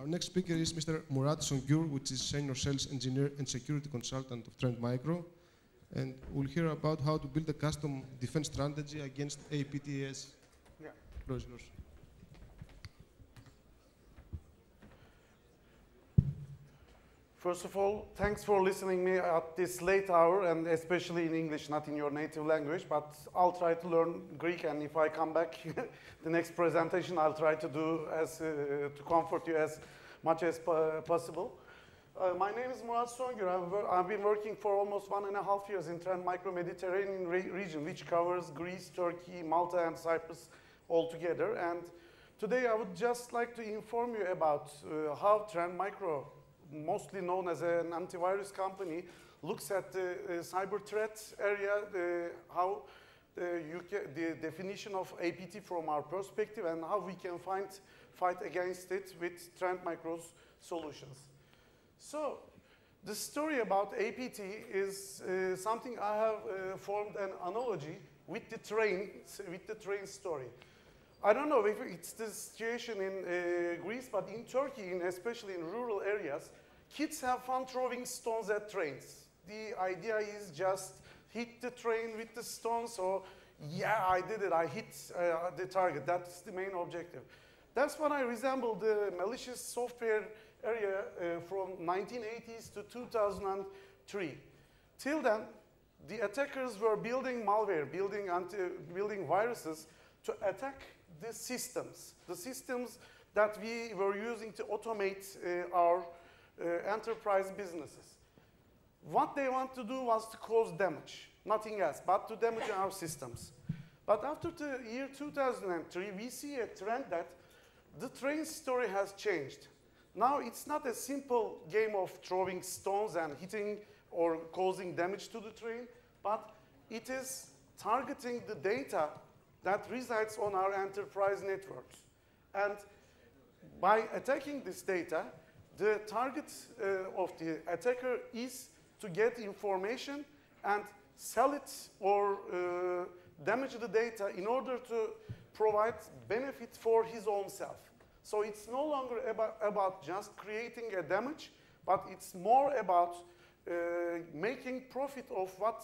Our next speaker is Mr. Murat Songür, which is Senior Sales Engineer and Security Consultant of Trend Micro. And we'll hear about how to build a custom defense strategy against APTS. Yeah. Floor is yours. First of all, thanks for listening me at this late hour, and especially in English, not in your native language, but I'll try to learn Greek, and if I come back the next presentation, I'll try to do to comfort you as much as possible. My name is Murat Songür. I've been working for almost 1.5 years in Trend Micro Mediterranean region, which covers Greece, Turkey, Malta, and Cyprus all together. And today I would just like to inform you about how Trend Micro, mostly known as an antivirus company, looks at the cyber threat area, how the definition of APT from our perspective, and how we can fight against it with Trend Micro's solutions. So the story about APT is something I have formed an analogy with the train story. I don't know if it's the situation in Greece, but in Turkey, especially in rural areas, kids have fun throwing stones at trains. The idea is just hit the train with the stones, or yeah, I did it, I hit the target. That's the main objective. That's what I resemble the malicious software area from 1980s to 2003. Till then, the attackers were building malware, building viruses to attack the systems that we were using to automate our enterprise businesses. What they want to do was to cause damage, nothing else, but to damage our systems. But after the year 2003, we see a trend that the train story has changed. Now it's not a simple game of throwing stones and hitting or causing damage to the train, but it is targeting the data that resides on our enterprise networks. And by attacking this data, the target of the attacker is to get information and sell it or damage the data in order to provide benefit for his own self. So it's no longer about just creating a damage, but it's more about making profit of what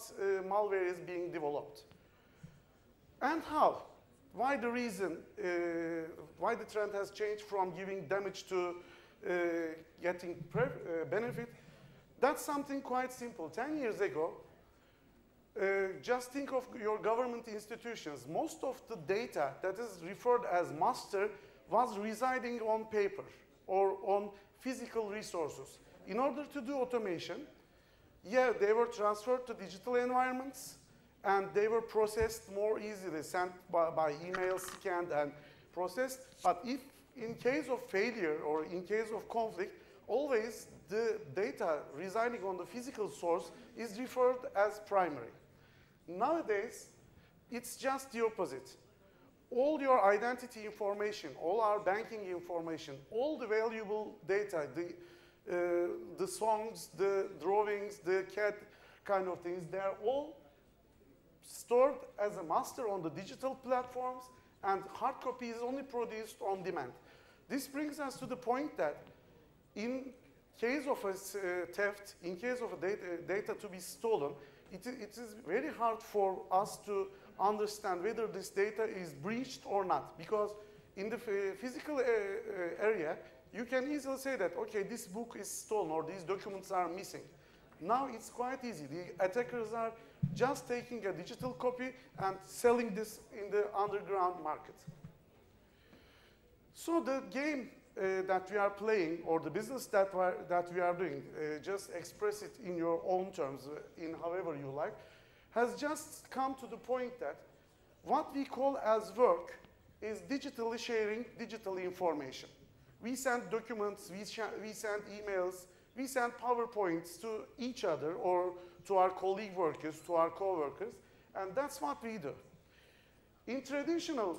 malware is being developed. And how? Why the reason, why the trend has changed from giving damage to getting benefit? That's something quite simple. 10 years ago, just think of your government institutions. Most of the data that is referred as master was residing on paper or on physical resources. In order to do automation, yeah, they were transferred to digital environments, and they were processed more easily, sent by email, scanned and processed. But if in case of failure or in case of conflict, always the data residing on the physical source is referred as primary. Nowadays, it's just the opposite. All your identity information, all our banking information, all the valuable data, the songs, the drawings, the cat kind of things, they're all stored as a master on the digital platforms, and hard copy is only produced on demand. This brings us to the point that in case of a theft, in case of a data to be stolen, it is very hard for us to understand whether this data is breached or not. Because in the physical area, you can easily say that, okay, this book is stolen or these documents are missing. Now it's quite easy. The attackers are just taking a digital copy and selling this in the underground market. So the game that we are playing, or the business that we are doing, just express it in your own terms, in however you like, has just come to the point that what we call as work is digitally sharing digital information. We send documents, we send emails, we send PowerPoints to each other or to our colleague workers, to our co-workers, and that's what we do. In traditional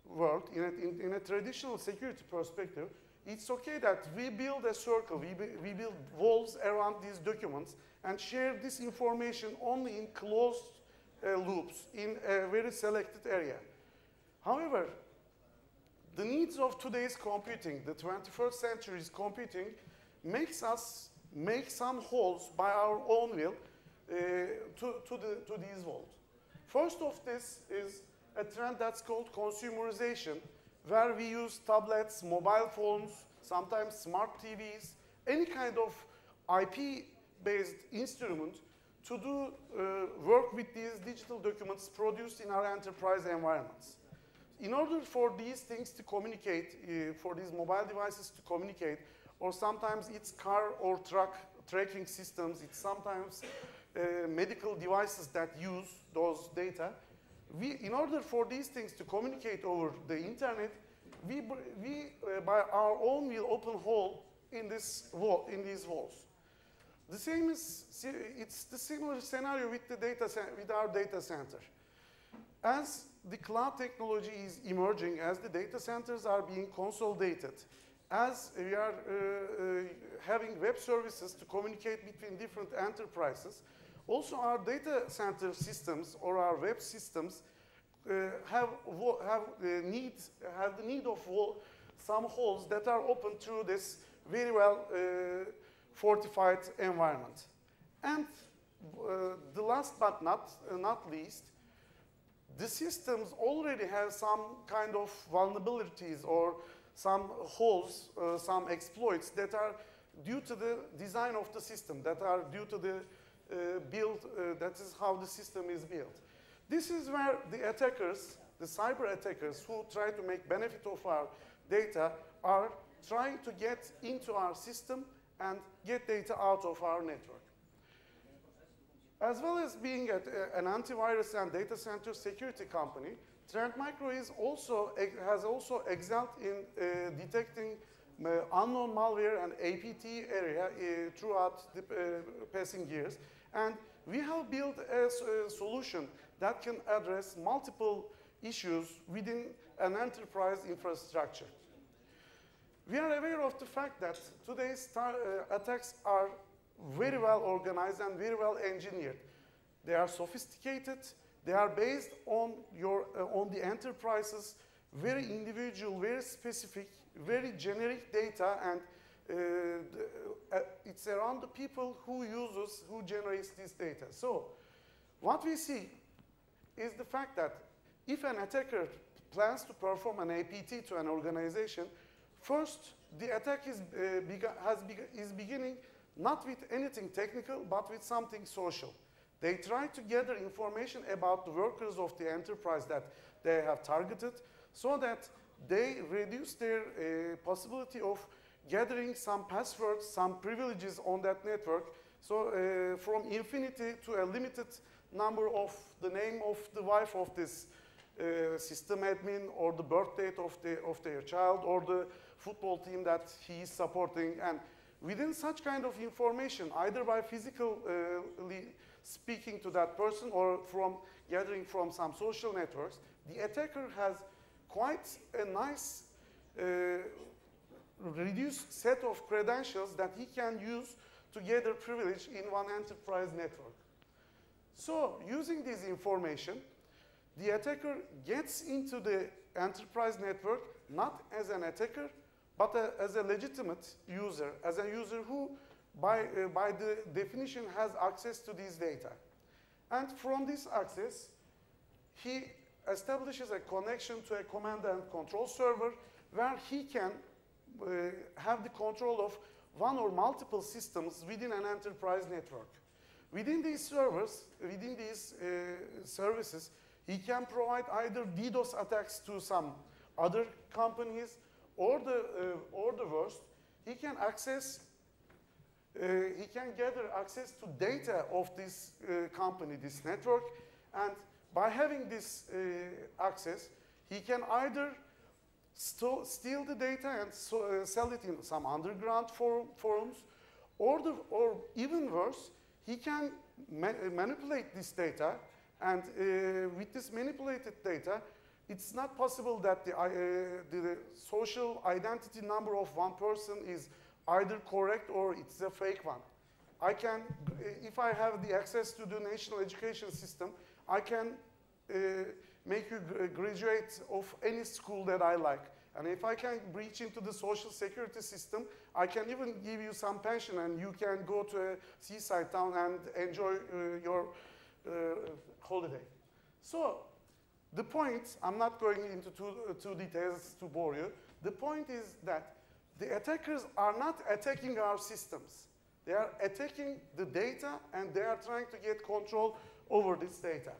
world, in a traditional security perspective, it's okay that we build a circle, we build walls around these documents and share this information only in closed loops in a very selected area. However, the needs of today's computing, the 21st century's computing, makes us make some holes by our own will to these holes. First of this is a trend that's called consumerization, where we use tablets, mobile phones, sometimes smart TVs, any kind of IP-based instrument to do work with these digital documents produced in our enterprise environments. In order for these things to communicate, for these mobile devices to communicate, or sometimes it's car or truck tracking systems, it's sometimes medical devices that use those data. In order for these things to communicate over the internet, we by our own will open hole in these holes. The same is, it's the similar scenario with our data center. As the cloud technology is emerging, as the data centers are being consolidated, as we are having web services to communicate between different enterprises, also our data center systems or our web systems have the need of some holes that are open through this very well fortified environment. And the last but not least, the systems already have some kind of vulnerabilities or some holes, some exploits that are due to the design of the system, that are due to the build, that is how the system is built. This is where the attackers, the cyber attackers who try to make benefit of our data are trying to get into our system and get data out of our network. As well as being an antivirus and data center security company, Trend Micro has also excelled in detecting unknown malware and APT area throughout the passing years. And we have built a solution that can address multiple issues within an enterprise infrastructure. We are aware of the fact that today's attacks are very well organized and very well engineered. They are sophisticated. They are based on the enterprise's very individual, very specific, very generic data, and it's around the people who generates this data. So what we see is the fact that if an attacker plans to perform an APT to an organization, first, the attack is beginning not with anything technical, but with something social. They try to gather information about the workers of the enterprise that they have targeted so that they reduce their possibility of gathering some passwords, some privileges on that network. So from infinity to a limited number of the name of the wife of this system admin, or the birth date of their child, or the football team that he is supporting. And within such kind of information, either by physically speaking to that person or from gathering from some social networks, the attacker has quite a nice reduced set of credentials that he can use to gather privilege in one enterprise network. So using this information, the attacker gets into the enterprise network not as an attacker, but as a legitimate user, as a user who, by the definition, has access to these data. And from this access, he establishes a connection to a command and control server where he can have the control of one or multiple systems within an enterprise network. Within these servers, within these services, he can provide either DDoS attacks to some other companies, or the worst, he can gather access to data of this company, this network, and by having this access, he can either steal the data and sell it in some underground forums, or even worse, he can manipulate this data, and with this manipulated data, it's not possible that the social identity number of one person is either correct or it's a fake one. I can, if I have the access to the national education system, I can make you graduate of any school that I like. And if I can breach into the social security system, I can even give you some pension and you can go to a seaside town and enjoy your holiday. So the point, I'm not going into too details to bore you. The point is that the attackers are not attacking our systems. They are attacking the data and they are trying to get control over this data.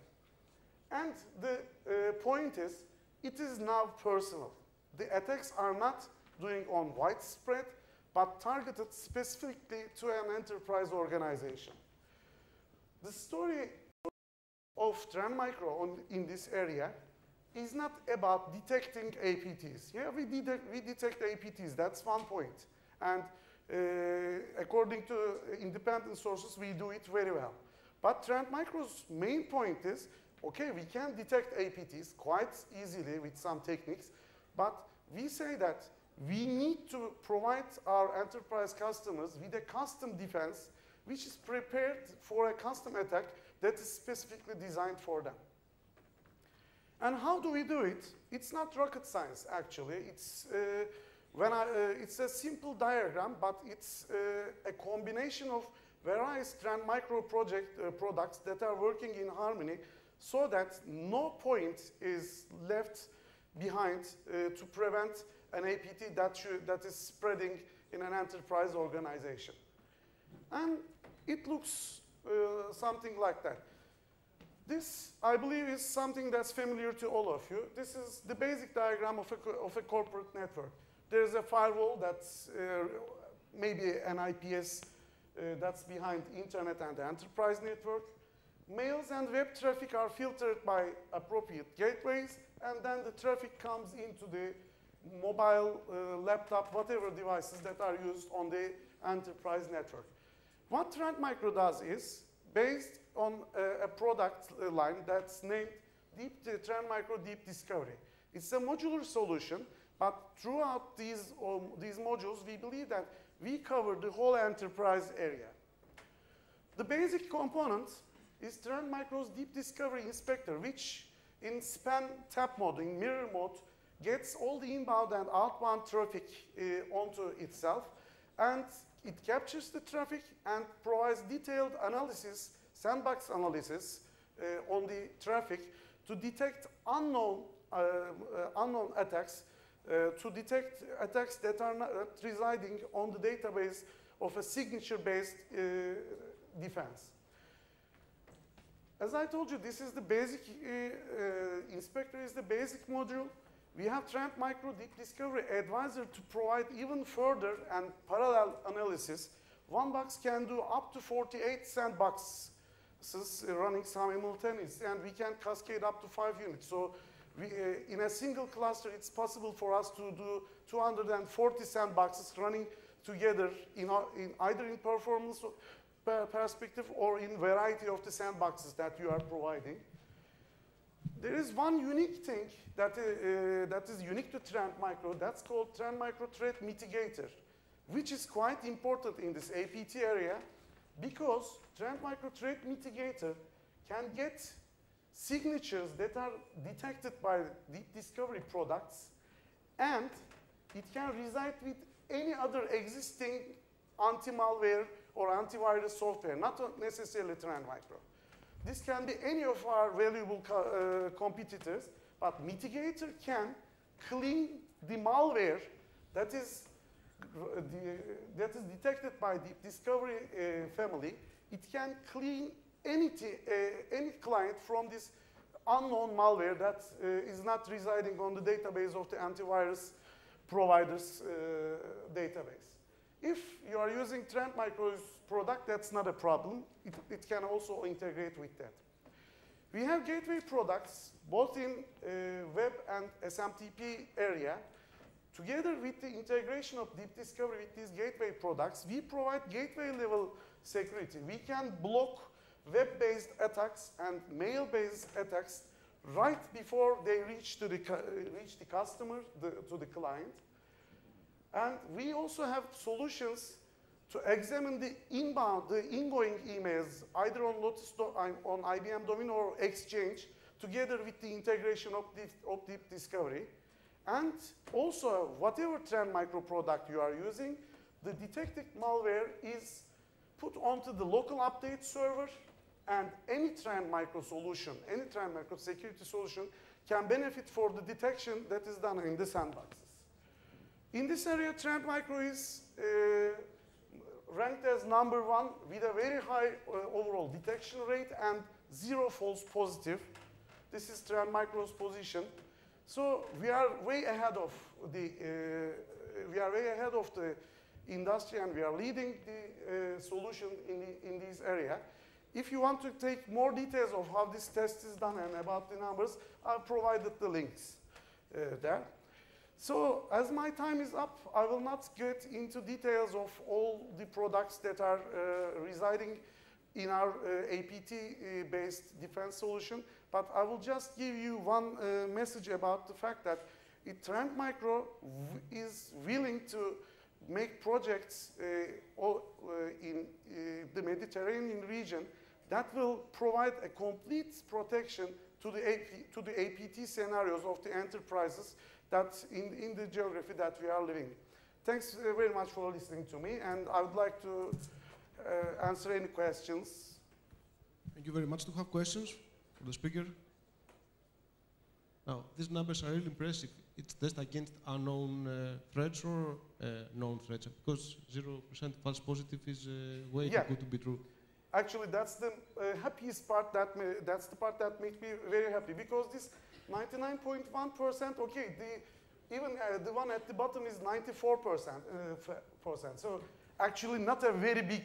And the point is, it is now personal. The attacks are not doing on widespread, but targeted specifically to an enterprise organization. The story of Trend Micro in this area is not about detecting APTs. Yeah, we detect APTs, that's one point. And according to independent sources, we do it very well. But Trend Micro's main point is, okay, we can detect APTs quite easily with some techniques, but we say that we need to provide our enterprise customers with a custom defense which is prepared for a custom attack that is specifically designed for them. And how do we do it? It's not rocket science, actually. It's, it's a simple diagram, but it's a combination of various Trend Micro products that are working in harmony so that no point is left behind to prevent an APT that is spreading in an enterprise organization. And it looks something like that. This, I believe, is something that's familiar to all of you. This is the basic diagram of a corporate network. There's a firewall that's maybe an IPS that's behind internet and the enterprise network. Mails and web traffic are filtered by appropriate gateways, and then the traffic comes into the mobile, laptop, whatever devices that are used on the enterprise network. What Trend Micro does is, based on a product line that's named Trend Micro Deep Discovery. It's a modular solution, but throughout these modules, we believe that we cover the whole enterprise area. The basic component is Trend Micro's Deep Discovery Inspector, which in span tap mode, in mirror mode, gets all the inbound and outbound traffic onto itself, and it captures the traffic and provides detailed analysis, sandbox analysis on the traffic to detect unknown attacks, to detect attacks that are not residing on the database of a signature-based defense. As I told you, this is the basic, inspector is the basic module. We have Trend Micro Deep Discovery Advisor to provide even further and parallel analysis. One box can do up to 48 sandboxes running simultaneously, and we can cascade up to 5 units. So we, in a single cluster, it's possible for us to do 240 sandboxes running together either in performance perspective or in variety of the sandboxes that you are providing. There is one unique thing that is unique to Trend Micro, that's called Trend Micro Threat Mitigator, which is quite important in this APT area because Trend Micro Threat Mitigator can get signatures that are detected by deep discovery products, and it can reside with any other existing anti-malware or antivirus software, not necessarily Trend Micro. This can be any of our valuable competitors, but mitigator can clean the malware that is detected by the discovery family. It can clean any client from this unknown malware that is not residing on the database of the antivirus provider's database. If you are using Trend Micro's product, that's not a problem. It can also integrate with that. We have gateway products, both in web and SMTP area. Together with the integration of deep discovery with these gateway products, we provide gateway level security. We can block web-based attacks and mail-based attacks right before they reach the customer, to the client. And we also have solutions to examine the ingoing emails, either on Lotus, on IBM Domino or Exchange, together with the integration of deep discovery. And also, whatever Trend Micro product you are using, the detected malware is put onto the local update server, and any Trend Micro solution, any Trend Micro security solution can benefit for the detection that is done in the sandboxes. In this area, Trend Micro is ranked as #1 with a very high overall detection rate and 0 false positive. This is Trend Micro's position. So we are way ahead of the industry, and we are leading the solution in this area. If you want to take more details of how this test is done and about the numbers, I've provided the links there. So as my time is up, I will not get into details of all the products that are residing in our APT-based defense solution, but I will just give you one message about the fact that Trend Micro is willing to make projects in the Mediterranean region that will provide a complete protection to the APT scenarios of the enterprises that in the geography that we are living. Thanks very much for listening to me, and I would like to answer any questions. Thank you very much. To have questions for the speaker? Now, these numbers are really impressive. It's test against unknown threats or known threats, because 0% false positive is way too good to be true. Actually, that's the happiest part. That's the part that makes me very happy, because this 99.1%, okay, even the one at the bottom is 94%. So actually not a very big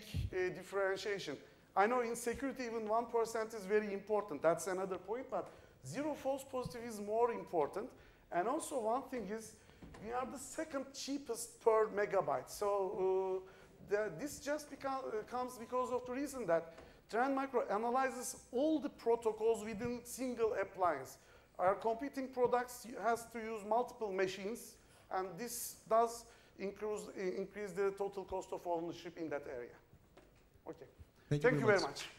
differentiation. I know in security even 1% is very important. That's another point, but 0 false positive is more important. And also one thing is, we are the second cheapest per megabyte. So this just comes because of the reason that Trend Micro analyzes all the protocols within single appliance. Our competing products has to use multiple machines, and this does increase the total cost of ownership in that area. Okay. Thank you very much.